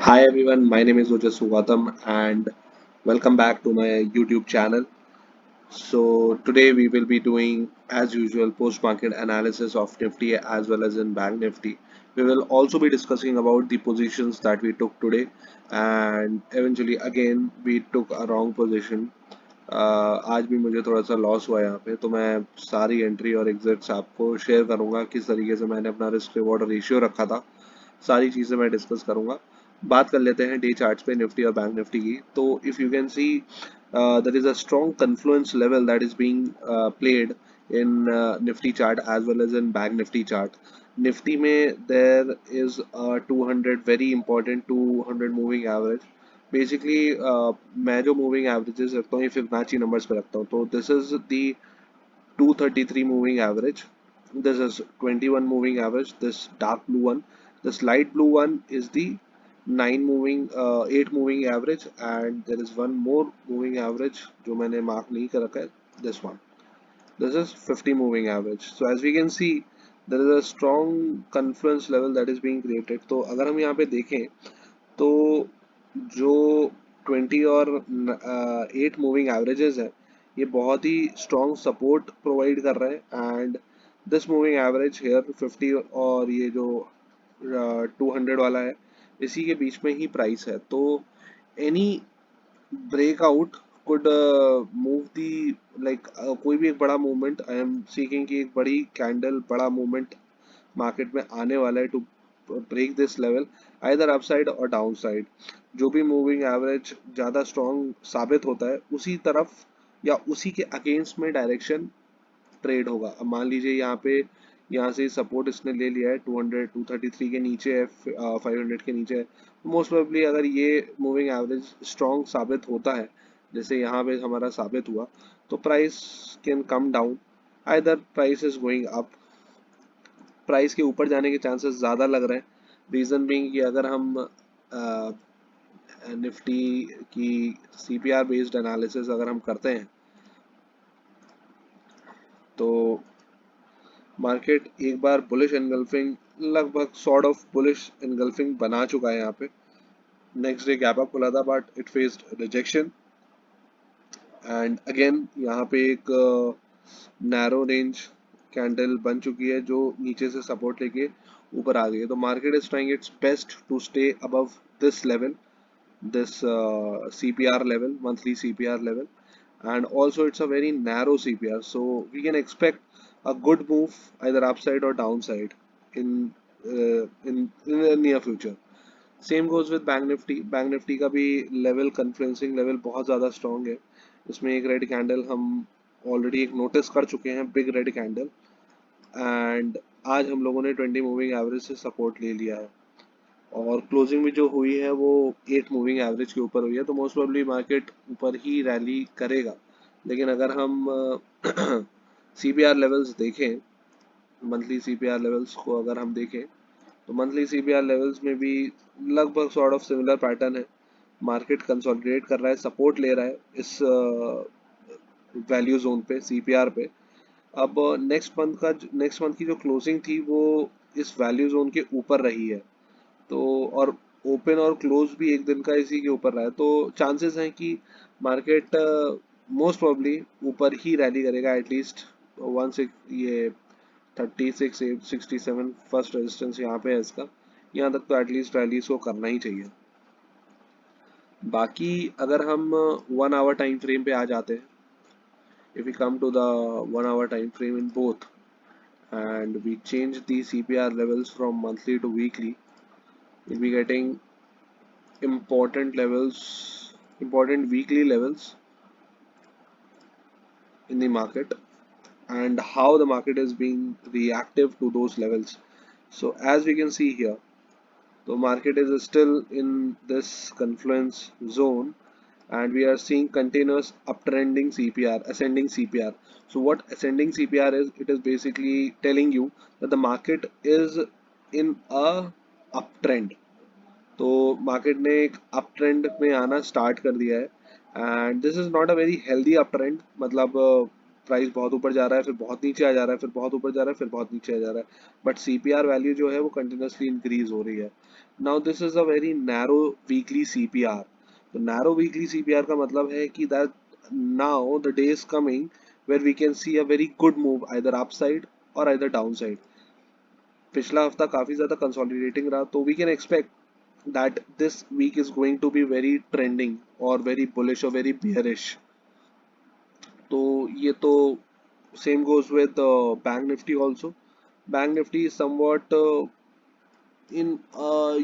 Hi everyone, my name is Ojas Gautam and welcome back to my YouTube channel. So today we will be doing as usual post-market analysis of Nifty as well as in Bank Nifty. We will also be discussing about the positions that we took today and eventually again we took a wrong position. आज भी मुझे थोड़ा सा loss हुआ यहाँ पे तो मैं सारी एंट्री और एग्जिट्स आपको शेयर करूंगा किस तरीके से मैंने अपना रिस्क रिवॉर्ड रेशियो रखा था। सारी चीज़ें मैं डिस्कस करूंगा। बात कर लेते हैं डे चार्ट्स पे निफ्टी और बैंक निफ्टी की। तो if you can see there is a strong confluence level that is being played in nifty chart as well as in bank nifty chart. Nifty में there is a 200 very important 200 moving average. Basically मैं जो moving averages रखता हूँ ये Fibonacci numbers पे रखता हूँ। तो this is the 233 moving average. This is 21 moving average. This dark blue one. This light blue one is the 8 moving average, and there is one more moving average जो मैंने mark नहीं कर रखा है. This one. This is 50 moving average. So as we can see, there is a strong confluence level that is being created. तो अगर हम यहाँ पे देखें तो जो 20 और 8 मूविंग एवरेजेस है ये बहुत ही स्ट्रॉन्ग सपोर्ट प्रोवाइड कर रहे हैं and this moving average here 50 और ये जो 200 वाला है इसी के बीच में ही प्राइस है। तो any breakout could move the कोई भी एक बड़ा मूवमेंट आई एम सीकिंग कि एक बड़ी कैंडल बड़ा मूवमेंट मार्केट में आने वाला है to break this level either upside और डाउन साइड। जो भी मूविंग एवरेज ज़्यादा स्ट्रॉन्ग साबित होता है उसी तरफ या उसी के अगेंस्ट में डायरेक्शन ट्रेड होगा। अब मान लीजिए यहाँ पे यहाँ से सपोर्ट इसने ले लिया है 200 233 के नीचे है 500 के नीचे है। मोस्ट प्रोबेबली अगर ये मूविंग एवरेज स्ट्रॉन्ग साबित होता है जैसे यहाँ पे हमारा साबित हुआ तो price can come down either price is going up. Price के ऊपर जाने के चांसेस ज़्यादा लग रहे हैं। रीज़न बीइंग कि अगर हम निफ्टी की सीपीआर बेस्ड एनालिसिस अगर हम करते हैं तो मार्केट एक बार बुलिश एनगल्फिंग लगभग सॉर्ट ऑफ बुलिश एनगल्फिंग बना चुका है यहाँ पे। नेक्स्ट डे गैप अप खुला था but it faced rejection and again यहाँ पे एक नैरो रेंज कैंडल बन चुकी है जो नीचे से सपोर्ट लेके ऊपर आ गई है। तो market is trying its best to stay above this level, this CPR level, monthly CPR level, and also it's a very narrow CPR, so we can expect a good move either upside or downside in in the near future. Same goes with Bank Nifty. Bank Nifty का भी level कन्फ्लुएंसिंग level बहुत ज़्यादा strong है। इसमें एक red candle हम already एक notice कर चुके हैं, बिग रेड कैंडल, एंड आज हम लोगों ने 20 मूविंग एवरेज से सपोर्ट ले लिया है और क्लोजिंग भी जो हुई है वो 8 मूविंग एवरेज के ऊपर हुई है। तो मोस्ट प्रोबेबली मार्केट ऊपर ही रैली करेगा। लेकिन अगर हम सीपीआर लेवल्स देखें, मंथली सीपीआर लेवल्स को अगर हम देखें तो मंथली सीपीआर लेवल्स में भी लगभग सॉर्ट ऑफ सिमिलर पैटर्न है। मार्केट कंसोलिडेट कर रहा है, सपोर्ट ले रहा है इस वैल्यू जोन पे, सीपीआर पे। अब नेक्स्ट मंथ की जो क्लोजिंग थी वो इस वैल्यू जोन के ऊपर रही है। तो और ओपन और क्लोज भी एक दिन का इसी के ऊपर रहा है। तो चांसेस हैं कि मार्केट मोस्ट प्रोबेबली ऊपर ही रैली करेगा एटलीस्ट वन सिक्स ये 36 8 67 फर्स्ट रेजिस्टेंस यहाँ पे है इसका। यहाँ तक तो एटलीस्ट रैलीज को करना ही चाहिए। बाकी अगर हम 1 आवर टाइम फ्रेम पे आ जाते हैं, if we come to the 1 hour time frame in both and we change the CPR levels from monthly to weekly, we'll be getting important levels, important weekly levels in the market and how the market is being reactive to those levels. So as we can see here, the market is still in this confluence zone and we are seeing continuous uptrending CPR, ascending CPR. So what ascending CPR is, it is basically telling you that the market is in a uptrend. तो market ने एक up trend में आना start कर दिया है and this is not a very healthy up trend. मतलब price बहुत ऊपर जा रहा है, फिर बहुत नीचे आ जा रहा है, फिर बहुत ऊपर जा रहा है, फिर बहुत नीचे आ जा रहा है, बट सीपीआर वैल्यू जो है वो कंटिन्यूसली इंक्रीज हो रही है. Now this is a very narrow weekly CPR. तो नैरो वीकली सीपीआर का मतलब है कि that now the day is coming where we can see a very good move either upside or either downside. पिछला हफ्ता काफी ज्यादा कंसोलिडेटिंग रहा, तो we can expect that this week is going to be very trending और very bullish और very bearish. तो ये तो same goes with Bank Nifty also. Bank Nifty is somewhat in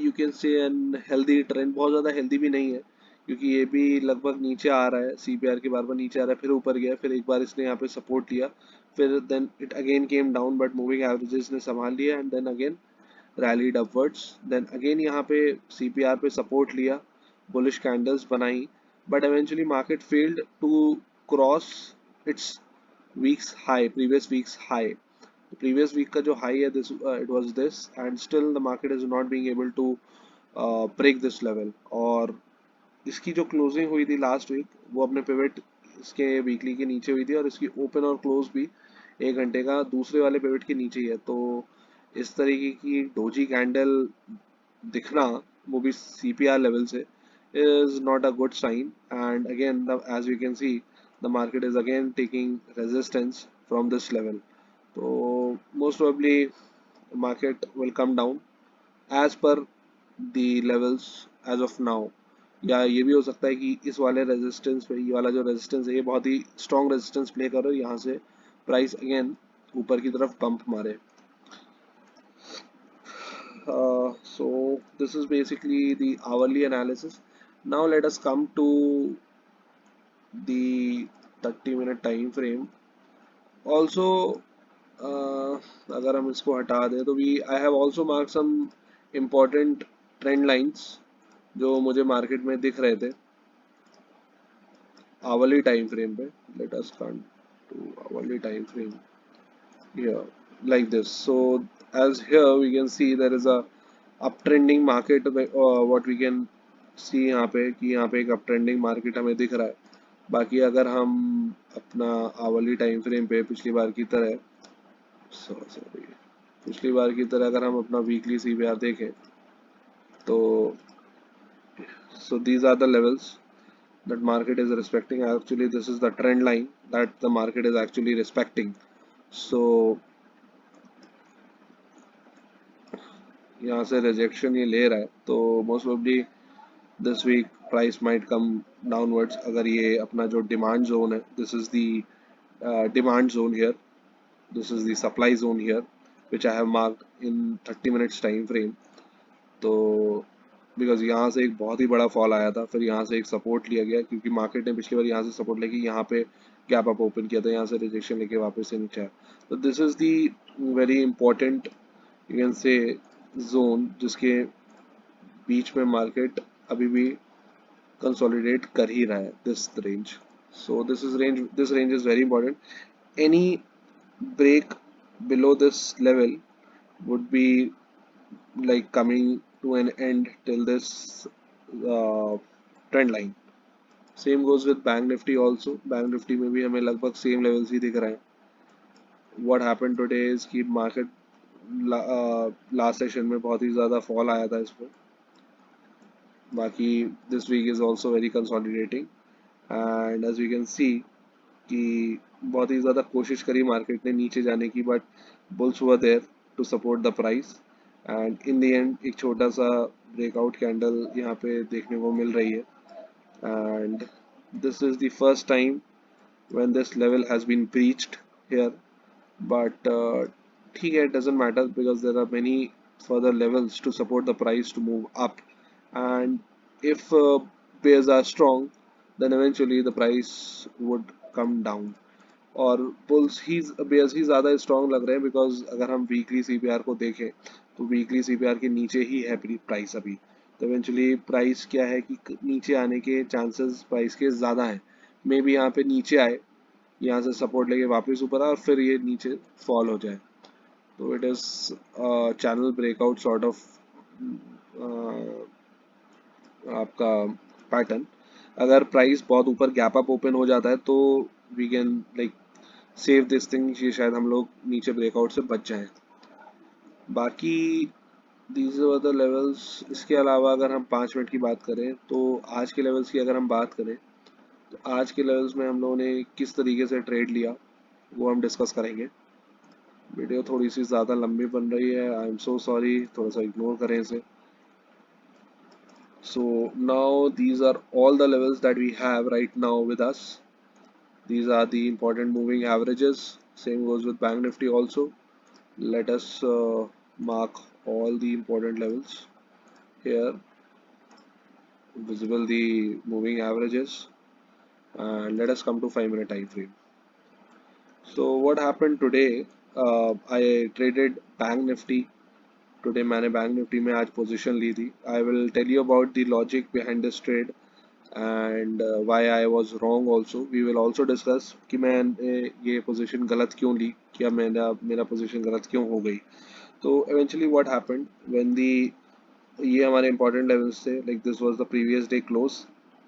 you can say an healthy trend. बहुत ज़्यादा healthy भी नहीं है, क्योंकि ये भी लगभग नीचे आ रहा है. सीपीआर के बार बार नीचे आ रहा है, फिर ऊपर गया, फिर एक बार इसने यहाँ पे सपोर्ट लिया, फिर then it again came down, but moving averages ने संभाल लिया and then again rallied upwards. Then again यहाँ पे सीपीआर पे सपोर्ट लिया, बुलिश कैंडल्स बनाई, but eventually market failed to cross its week's high, previous week's high. The previous week का जो high है, this it was this, and still the market is not being able to break this level. और इसकी जो closing हुई थी last week, वो अपने पिवट इसके वीकली के नीचे हुई थी, और इसकी ओपन और क्लोज भी एक घंटे का दूसरे वाले पिवट के नीचे ही है. तो इस तरीके की डोजी कैंडल दिखना, वो भी सीपीआर लेवल से, is not a good sign. And again, as we can see, the market is again taking resistance from this level. So most probably market will come down as per the levels as of now. या ये भी हो सकता है कि इस वाले resistance पे, ये वाला जो रेजिस्टेंस है, ये बहुत ही स्ट्रॉन्ग रेजिस्टेंस प्ले करे, यहाँ से प्राइस अगेन ऊपर की तरफ पंप मारे. So this is basically the hourly analysis. Now let us come to the 30-minute time frame. Also, अगर हम इसको हटा दें तो भी I have also marked some important trend lines जो मुझे मार्केट में दिख रहे थे hourly time frame पे. Let us come to hourly time frame here like this. So as here we can see there is a uptrending market. What we can see यहाँ पे कि यहाँ पे एक uptrending market हमें दिख रहा है. बाकी अगर हम अपना आवली टाइम फ्रेम पे पिछली बार की तरह, सॉरी, पिछली बार की तरह अगर हम अपना वीकली सीपीआर देखें, तो so these are the levels that market is respecting. Actually this is the trend line that the market is actually respecting. So यहाँ से रिजेक्शन ये ले रहा है, तो most probably this week price might come downwards. अगर ये अपना जो डिमांड जोन है, this is the demand zone here, this is the supply zone here which I have marked in 30 minutes time frame. तो बिकॉज यहाँ से एक बहुत ही बड़ा फॉल आया था, फिर यहाँ से एक सपोर्ट लिया गया, क्योंकि मार्केट ने पिछली बार यहाँ से सपोर्ट लेके यहाँ पे गैप अप ओपन किया था, यहाँ से रिजेक्शन लेके वापस से नीचे आया. तो this is the very important you can से जोन, जिसके बीच में मार्केट अभी भी कंसोलिडेट कर ही रहा है, this range. So this range is very important. Any break below this level would be like coming to an end till this trend line. Same goes with Bank Nifty also. Bank Nifty में भी हमें लगभग same levels ही दिख रहे हैं. What happened today is कि market last session में बहुत ही ज़्यादा फॉल आया था इस पर. बाकी this week is also very consolidating, and as we can see कि बहुत ही ज़्यादा कोशिश करी मार्केट ने नीचे जाने की, but bulls were there to support the price, and in the end एक छोटा सा ब्रेकआउट कैंडल यहाँ पे देखने को मिल रही है. And this is the first time when this level has been breached here, but ठीक है, it doesn't matter because there are many further levels to support the price to move up, and if bears are strong, then eventually the price would come down. और bulls ही bears ही ज़्यादा strong लग रहे हैं, because अगर हम weekly CPR को देखें तो वीकली सीपीआर के नीचे ही है प्राइस अभी. तो इवेंचुअली प्राइस क्या है कि नीचे आने के चांसेस प्राइस के ज़्यादा हैं. मे बी यहाँ पे नीचे आए, यहाँ से सपोर्ट लेके वापस ऊपर आए और फिर ये नीचे फॉल हो जाए. तो it is channel breakout sort of आपका पैटर्न. अगर प्राइस बहुत ऊपर गैप अप ओपन हो जाता है तो we can like save this thing, ये शायद हम लोग नीचे ब्रेकआउट से बच जाएं। बाकी दीज वर द लेवल्स। इसके अलावा अगर हम 5 मिनट की बात करें तो आज के लेवल्स की अगर हम बात करें तो आज के लेवल्स में हम लोगों ने किस तरीके से ट्रेड लिया वो हम डिस्कस करेंगे। वीडियो थोड़ी सी ज़्यादा लंबी बन रही है, आई एम सो सॉरी, थोड़ा सा इग्नोर करें इसे। So now these are all the levels that we have right now with us. These are the important moving averages. Same goes with Bank Nifty also. Let us mark all the important levels here. Visible the moving averages, and let us come to 5 minute time frame. So what happened today? I traded Bank Nifty. Today मैंने Bank Nifty में आज position ली थी। I will tell you about the logic behind this trade and why I was wrong also. We will also discuss कि मैंने ये position गलत क्यों ली, क्या मेरा मेरा पोजीशन गलत क्यों हो गई। तो eventually what happened when the, ये हमारे इंपॉर्टेंट लेवल्स थे, like this was the previous day close,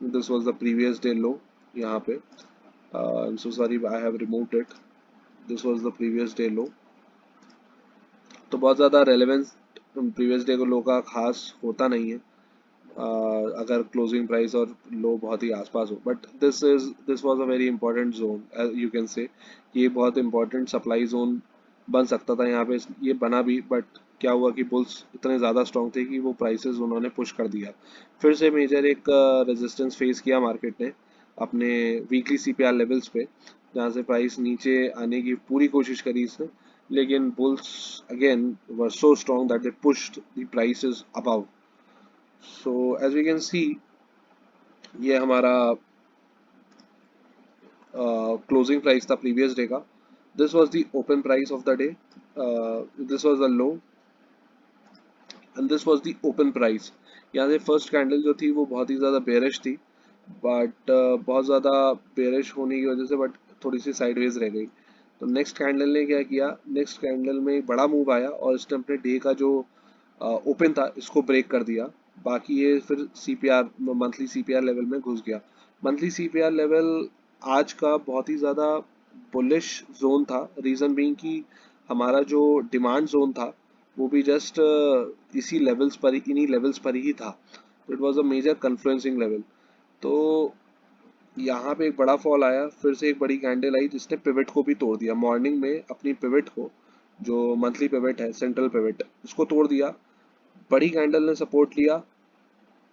this was the previous day लो। यहाँ पे I am so sorry, I have removed it. This was the previous day लो। तो बहुत ज़्यादा relevance previous day को लो का खास होता नहीं है अगर क्लोजिंग प्राइस और लो बहुत ही आसपास हो, but this was a very important zone, you can से ये बहुत इंपॉर्टेंट सप्लाई जोन बन सकता था यहाँ पे। ये बना भी, बट क्या हुआ कि बुल्स इतने ज़्यादा स्ट्रॉन्ग थे कि वो प्राइसेस उन्होंने पुश कर दिया। फिर से मेजर एक रेजिस्टेंस फेस किया मार्केट ने अपने वीकली सीपीआर लेवल्स पे, जहाँ से प्राइस नीचे आने की पूरी कोशिश करी इसने, लेकिन bulls again were so strong that they pushed the prices above. So as we can see, ये हमारा क्लोजिंग प्राइस था प्रीवियस डे का। This was the open price of the day, this was the low and this was the open price. यहाँ से first candle जो थी वो बहुत ही ज़्यादा बेरिश थी, बट बहुत ज़्यादा बेरिश होने की वजह से बट थोड़ी सी साइडवेज रह गई। तो नेक्स्ट कैंडल ने क्या किया, नेक्स्ट कैंडल में बड़ा मूव आया और इसने अपने डे का जो ओपन था इसको ब्रेक कर दिया। बाकी ये फिर सीपीआर, मंथली सीपीआर लेवल में घुस गया। मंथली सीपीआर लेवल आज का बहुत ही ज़्यादा बुलिश जोन था, रीज़न बीइंग कि हमारा जो डिमांड जोन था वो भी जस्ट इसी लेवल्स पर ही, इन्हीं लेवल्स पर ही था। तो it was a major confluencing level. तो यहाँ पे एक बड़ा फॉल आया, फिर से एक बड़ी कैंडल आई जिसने पिवट को भी तोड़ दिया। मॉर्निंग में अपनी पिवट को, जो मंथली पिवट है, सेंट्रल पिवट, उसको तोड़ दिया। बड़ी कैंडल ने सपोर्ट लिया,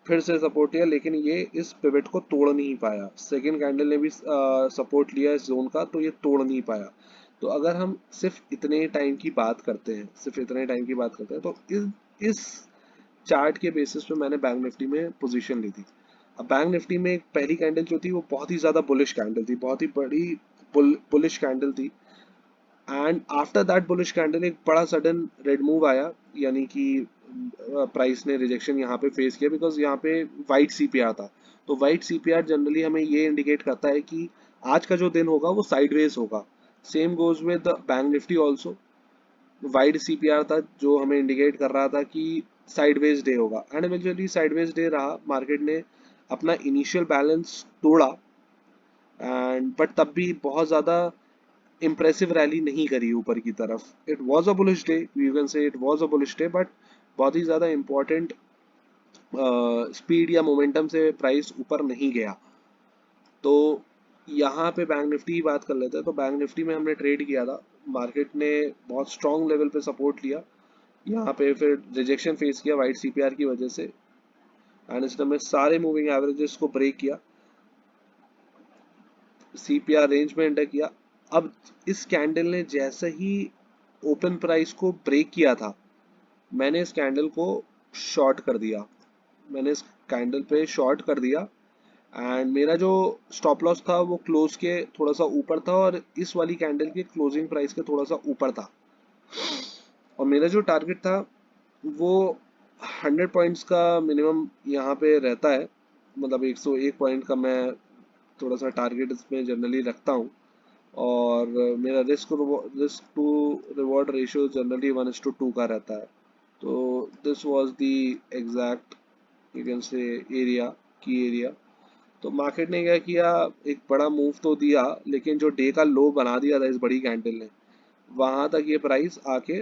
फिर से सपोर्ट लिया, लेकिन ये इस पिवट को तोड़ नहीं पाया। सेकेंड कैंडल ने भी सपोर्ट लिया इस जोन का, तो ये तोड़ नहीं पाया। तो अगर हम सिर्फ इतने टाइम की बात करते हैं, सिर्फ इतने टाइम की बात करते हैं, तो इस चार्ट के बेसिस पे मैंने बैंक निफ्टी में पोजीशन ली थी। अब बैंक निफ्टी में पहली कैंडल जो थी वो बहुत ही ज़्यादा बुलिश कैंडल थी, बहुत ही बड़ी बुलिश कैंडल थी। And after that bullish candle एक बड़ा सडन रेड मूव आया, यानी कि प्राइस ने रिजेक्शन यहाँ पे फेस किया, बिकॉज यहाँ पे वाइट सीपीआर था। तो वाइट सीपीआर जनरली हमें ये इंडिकेट करता है कि आज का जो दिन होगा वो साइडवेज होगा। Same goes with Bank Nifty also. Wide CPR था जो हमें इंडिकेट कर रहा था कि साइडवेज डे होगा, एंड इवेंचुअली साइडवेज डे रहा। मार्केट ने अपना इनिशियल बैलेंस तोड़ा, एंड बट तब भी बहुत ज़्यादा इम्प्रेसिव रैली नहीं करी ऊपर की तरफ। It was a bullish day, you can से it was a bullish day, but बहुत ही ज़्यादा इम्पोर्टेंट स्पीड या मोमेंटम से प्राइस ऊपर नहीं गया। तो यहाँ पे बैंक निफ्टी की बात कर लेते हैं। तो बैंक निफ्टी में हमने ट्रेड किया था, मार्केट ने बहुत स्ट्रॉन्ग लेवल पे सपोर्ट लिया, यहाँ पे फिर रिजेक्शन फेस किया वाइट सीपीआर की वजह से, एंड इसने हमें सारे मूविंग एवरेजेस को ब्रेक किया, सीपीआर रेंज में एंटर किया। अब इस कैंडल ने जैसे ही ओपन प्राइस को ब्रेक किया था, मैंने इस कैंडल को शॉर्ट कर दिया, मैंने इस कैंडल पे शॉर्ट कर दिया, एंड मेरा जो स्टॉप लॉस था वो क्लोज के थोड़ा सा ऊपर था और इस वाली कैंडल के क्लोजिंग प्राइस के थोड़ा सा ऊपर था। और मेरा जो टारगेट था वो 100 पॉइंट्स का मिनिमम यहाँ पे रहता है, मतलब 101 पॉइंट का मैं थोड़ा सा टारगेट इसमें जनरली रखता हूँ। और मेरा risk to reward ratio generally 1:2 का रहता है। तो this was the exact, you can say, area, key area. तो मार्केट ने क्या किया, एक बड़ा मूव तो दिया, लेकिन जो डे का लो बना दिया था इस बड़ी कैंडल ने, वहां तक ये प्राइस आके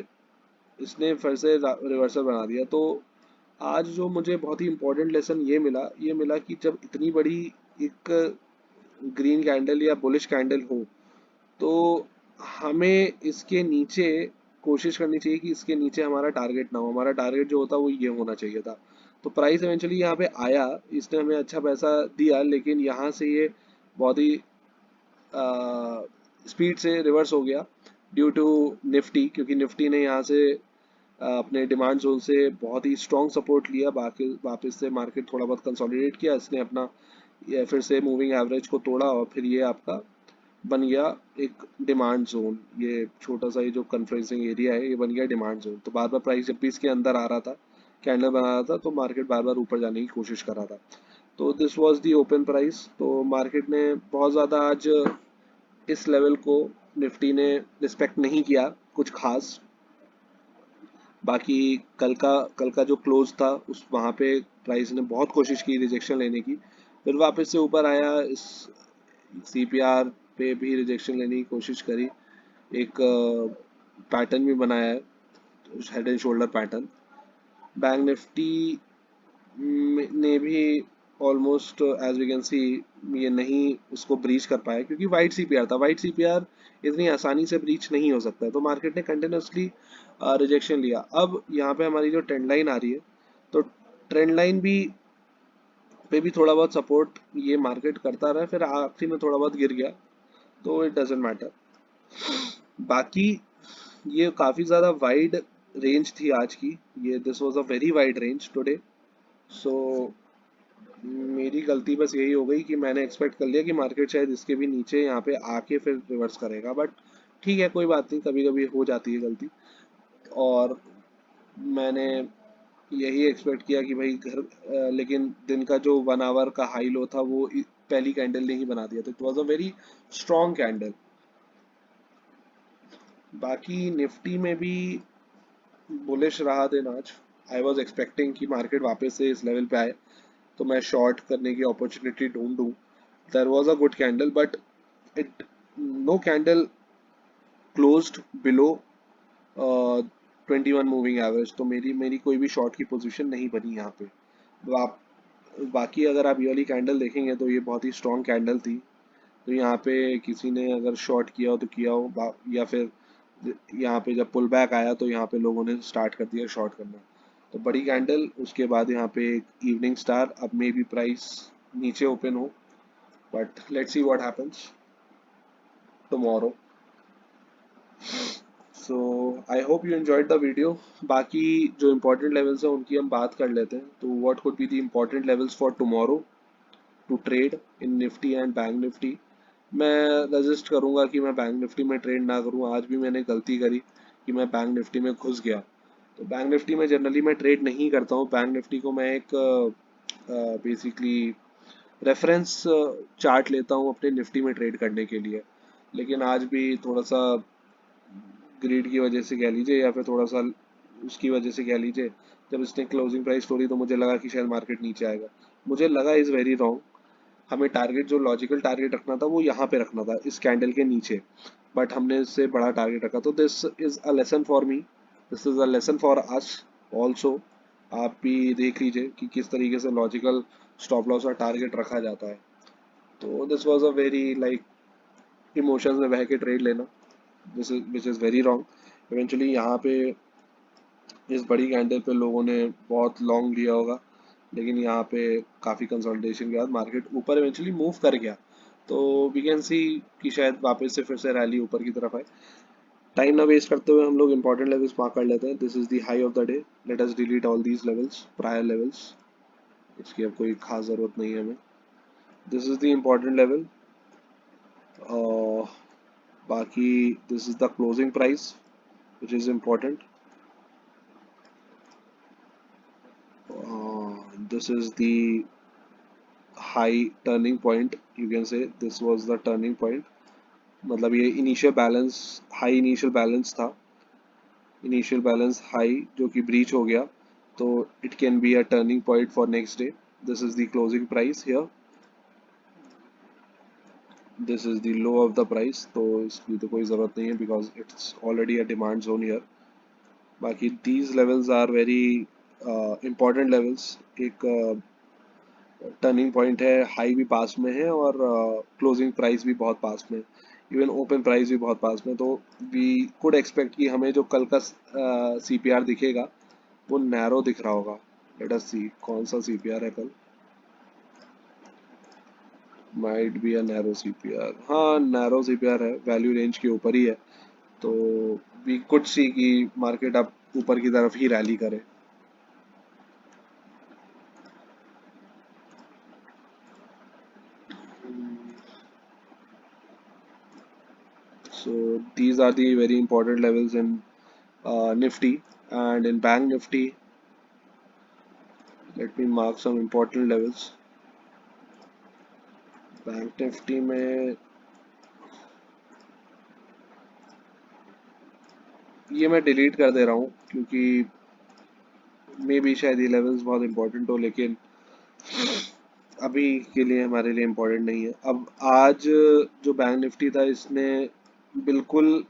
इसने फिर से रिवर्सल बना दिया। तो आज जो मुझे बहुत ही इंपॉर्टेंट लेसन ये मिला कि जब इतनी बड़ी एक ग्रीन कैंडल या बुलिश कैंडल हो, तो हमें इसके नीचे कोशिश करनी चाहिए कि इसके नीचे हमारा टारगेट ना हो। हमारा टारगेट जो होता वो ये होना चाहिए था। तो प्राइस इवेंचुअली यहाँ पे आया, इसने हमें अच्छा पैसा दिया, लेकिन यहाँ से ये बहुत ही स्पीड से रिवर्स हो गया ड्यू टू निफ्टी, क्योंकि निफ्टी ने यहाँ से अपने डिमांड जोन से बहुत ही स्ट्रॉन्ग सपोर्ट लिया। बाकी वापस से मार्केट थोड़ा बहुत कंसोलिडेट किया, इसने अपना ये फिर से मूविंग एवरेज को तोड़ा, और फिर ये आपका बन गया एक डिमांड जोन। ये छोटा सा ये जो कन्फ्रेंसिंग एरिया है, ये बन गया डिमांड जोन। तो बार बार प्राइस जब भी इसके अंदर आ रहा था, कैंडल बना रहा था, तो मार्केट बार बार ऊपर जाने की कोशिश कर रहा था। तो this was the open price. तो मार्केट ने बहुत ज़्यादा आज इस लेवल को निफ्टी ने रिस्पेक्ट नहीं किया कुछ खास। बाकी कल का जो क्लोज था उस वहाँ पे प्राइस ने बहुत कोशिश की रिजेक्शन लेने की, फिर वापस से ऊपर आया, इस सीपीआर पे भी रिजेक्शन लेने की कोशिश करी, एक पैटर्न भी बनाया है, head and shoulder pattern. Bank Nifty ने भी almost as we can see ये नहीं उसको ब्रीच कर पाया, क्योंकि वाइट सीपीआर था। वाइट सीपीआर इतनी आसानी से ब्रीच नहीं हो सकता है, तो मार्केट ने कंटिन्यूसली रिजेक्शन लिया। अब यहाँ पे हमारी जो ट्रेंड लाइन आ रही है, तो ट्रेंड लाइन भी पे भी थोड़ा बहुत सपोर्ट ये मार्केट करता रहा, फिर आखिरी में थोड़ा बहुत गिर गया, तो इट डजेंट मैटर। बाकी ये काफ़ी ज़्यादा वाइड रेंज थी आज की, ये this was a very wide range today. So मेरी गलती बस यही हो गई कि मैंने एक्सपेक्ट कर लिया कि मार्केट शायद इसके भी नीचे यहाँ पे आके फिर रिवर्स करेगा, बट ठीक है, कोई बात नहीं, कभी कभी हो जाती है गलती। और मैंने यही एक्सपेक्ट किया कि भाई लेकिन दिन का जो 1 आवर का हाई लो था वो पहली कैंडल ने ही बना दिया, तो it was a very strong candle. बाकी निफ्टी में भी बुलिश रहा दिन आज। आई वॉज एक्सपेक्टिंग कि मार्केट वापस से इस लेवल पे आए, तो मैं शॉर्ट करने की अपॉर्चुनिटी ढूंढूं। There was a good candle, but it no candle closed below 21 moving average, तो मेरी मेरी कोई भी शॉर्ट की पोजीशन नहीं बनी यहाँ पे। आप बाकी अगर आप ये वाली कैंडल देखेंगे तो ये बहुत ही स्ट्रॉन्ग कैंडल थी, तो यहाँ पे किसी ने अगर शॉर्ट किया हो तो किया हो, या फिर यहाँ पे जब पुल बैक आया तो यहाँ पे लोगों ने स्टार्ट कर दिया शॉर्ट करना। तो बड़ी कैंडल, उसके बाद यहाँ पे एक इवनिंग स्टार, अब मे बी प्राइस नीचे ओपन हो, but let's see what happens tomorrow. So I hope you enjoyed the video. बाकी जो इम्पोर्टेंट लेवल्स हैं उनकी हम बात कर लेते हैं। तो what could be the important levels for tomorrow to trade in Nifty and Bank Nifty. मैं रजिस्ट करूंगा कि मैं बैंक निफ्टी में ट्रेड ना करूं। आज भी मैंने गलती करी कि मैं बैंक निफ्टी में घुस गया। तो बैंक निफ्टी में जनरली मैं ट्रेड नहीं करता हूँ। बैंक निफ्टी को मैं एक बेसिकली रेफरेंस चार्ट लेता हूँ अपने निफ्टी में ट्रेड करने के लिए। लेकिन आज भी थोड़ा सा ग्रीड की वजह से कह लीजिए, या फिर थोड़ा सा उसकी वजह से कह लीजिए, जब इसने क्लोजिंग प्राइस तोड़ी तो मुझे लगा कि शायद मार्केट नीचे आएगा। मुझे लगा इज़ वेरी रॉन्ग। हमें टारगेट जो लॉजिकल टारगेट रखना था वो यहाँ पे रखना था, इस कैंडल के नीचे, बट हमने इससे बड़ा टारगेट रखा। तो this is a lesson for me, this is a lesson for us also. आप भी देख लीजिए कि किस तरीके से लॉजिकल स्टॉप लॉस और टारगेट रखा जाता है। तो this was a very like emotions में बह के ट्रेड लेना, this is which is very wrong. Eventually यहाँ पे इस बड़ी कैंडल पे लोगों ने बहुत लॉन्ग लिया होगा, लेकिन यहाँ पे काफ़ी कंसोलिडेशन के बाद मार्केट ऊपर इवेंचुअली मूव कर गया। तो वी कैन सी कि शायद वापस से फिर से रैली ऊपर की तरफ आए। टाइम ना वेस्ट करते हुए हम लोग इंपॉर्टेंट लेवल्स मार्क कर लेते हैं। This is the high of the day, let us delete all these levels, prior levels, इसकी अब कोई खास ज़रूरत नहीं है हमें। This is the important level. बाकी this is the closing price which is important. This is the high turning point, you can say this was the turning point। मतलब ये initial balance, high initial balance था, initial balance high जो कि breach हो गया, तो it can be a turning point for next day. This is the closing price here. This is the low of the price, तो इसकी तो कोई ज़रूरत नहीं है because it's already a demand zone here. बाकी these levels are very important levels. एक turning point है, हाई भी पास में है और क्लोजिंग प्राइस भी बहुत पास में, इवन ओपन प्राइस भी बहुत पास में। तो वी कुड एक्सपेक्ट कि हमें जो कल का सीपीआर दिखेगा वो नैरो दिख रहा होगा। लेट अस सी कौन सा सीपीआर है कल। Might be a narrow CPR, हाँ नैरो सीपीआर है, वैल्यू रेंज के ऊपर ही है। तो वी कुड सी कि मार्केट अब ऊपर की तरफ ही रैली करे। So these are the very important levels in Nifty, and in Bank Nifty. Let me mark some important levels. Bank Nifty में ये मैं डिलीट कर दे रहा हूँ क्योंकि मे भी शायद ये लेवल्स बहुत इंपॉर्टेंट हो, लेकिन अभी के लिए हमारे लिए इम्पोर्टेंट नहीं है। अब आज जो बैंक निफ्टी था इसने बिल्कुल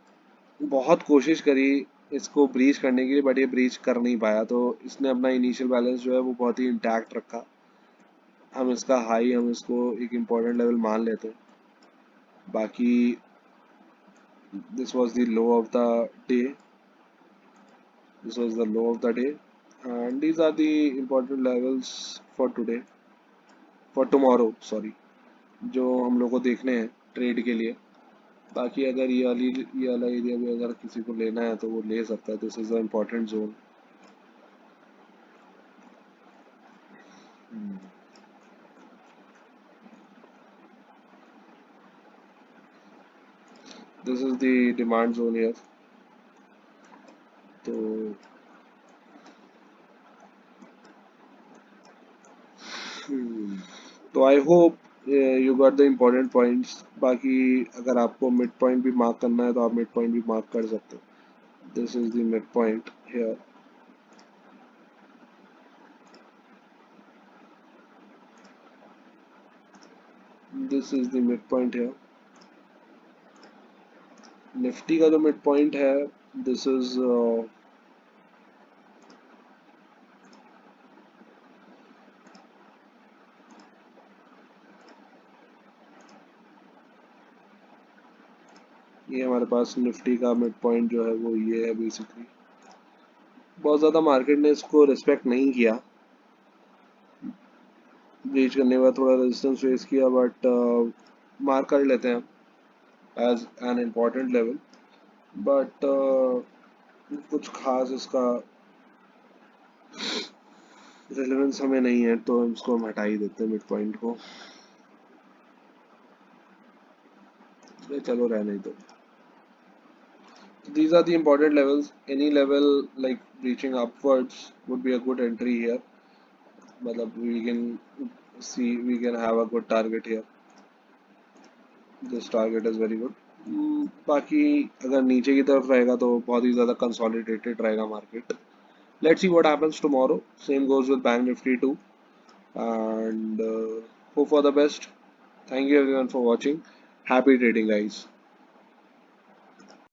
बहुत कोशिश करी इसको ब्रीच करने की, बट ये ब्रीच कर नहीं पाया, तो इसने अपना इनिशियल बैलेंस जो है वो बहुत ही इंटैक्ट रखा। हम इसका हाई, हम इसको एक इम्पोर्टेंट लेवल मान लेते हैं। बाकी this was the low of the day, this was the low of the day, and these are the important levels for today, for tomorrow sorry, जो हम लोग को देखने हैं ट्रेड के लिए। बाकी अगर ये वाला एरिया भी अगर किसी को लेना है तो वो ले सकता है। This is a important zone. This is the demand zone here. तो तो I hope you got the important points. बाकी अगर आपको मिड पॉइंट भी मार्क करना है तो आप मिड पॉइंट भी मार्क कर सकते हो। This is the mid point here. This is the mid point here. Nifty का जो मिड पॉइंट है, दिस इज ये हमारे पास निफ्टी का मिड पॉइंट जो है वो ये है बेसिकली। बहुत ज़्यादा मार्केट ने इसको रिस्पेक्ट नहीं किया, ब्रीच करने के बाद थोड़ा रेजिस्टेंस फेस किया, बट मार्क कर लेते हैं as an important level. But कुछ खास इसका रेलेवेंस हमें नहीं है, तो इसको हम हटा ही देते हैं मिड पॉइंट को। चलो रहने दो। These are the important levels. Any level like reaching upwards would be a good entry here. मतलब we can see we can have a good target here. This target is very good. बाकी अगर नीचे की तरफ रहेगा तो बहुत ही ज़्यादा consolidated रहेगा market. Let's see what happens tomorrow. Same goes with Bank Nifty too. And hope for the best. Thank you everyone for watching. Happy trading, guys.